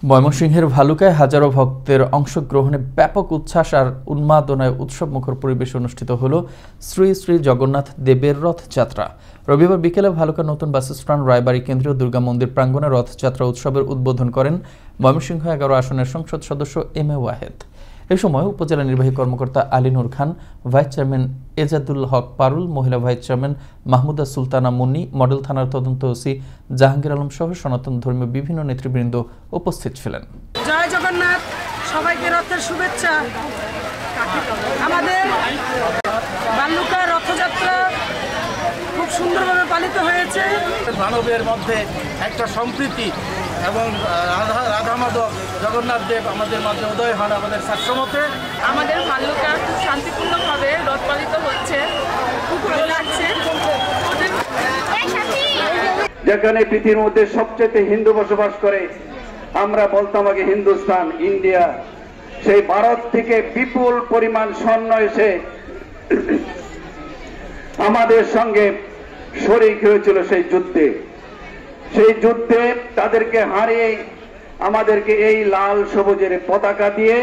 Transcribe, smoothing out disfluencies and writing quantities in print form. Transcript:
ময়মনসিংহের ভালুকায় হাজারো ভক্তের অংশগ্রহণে ব্যাপক উচ্ছ্বাস আর উন্মাদনায় উৎসবমুখর পরিবেশ অনুষ্ঠিত হল শ্রী শ্রী জগন্নাথ দেবের রথযাত্রা। রবিবার বিকেলে ভালুকা নতুন বাসস্ট্যান্ড রায়বাড়ী কেন্দ্রীয় দুর্গা মন্দির প্রাঙ্গণে রথযাত্রা উৎসবের উদ্বোধন করেন ময়মনসিংহ ১১ আসনের সংসদ সদস্য এম এ ওয়াহেদ। এ সময় উপজেলা নির্বাহী কর্মকর্তা আলিনুর খান, ভাইস চেয়ারম্যান এজাদুল হক পারুল, মহিলা vice chairman Mahmuda Sultana Munni, model থানার তদন্ত ওসি জাহাঙ্গীর আলম সহ সনাতন ধর্মীয় বিভিন্ন নেতৃবৃন্দ উপস্থিত ছিলেন। জয় জগন্নাথ, সবাইকে রথের শুভেচ্ছা। আমাদের ভালুকা রথযাত্রা খুব সুন্দরভাবে পালিত হয়েছে। মানবের মধ্যে একটা সম্প্রীতি এবং রাধা মাধব জগন্নাথ দেব আমাদের মাঝে উদয় হন আমাদের শাস্ত্রমতে। আমাদের ভালুকা খুব শান্তিপূর্ণভাবে রথ পালিত হচ্ছে, খুব ভালো লাগছে। যেখানে পৃথিবীর মধ্যে সবচেয়ে হিন্দু বসবাস করে, আমরা বলতাম আগে হিন্দুস্তান, ইন্ডিয়া, সেই ভারত থেকে বিপুল পরিমাণ সৈন্য এসে আমাদের সঙ্গে শরীক হয়েছিল সেই যুদ্ধে তাদেরকে হারিয়ে আমাদেরকে এই লাল সবুজের পতাকা দিয়ে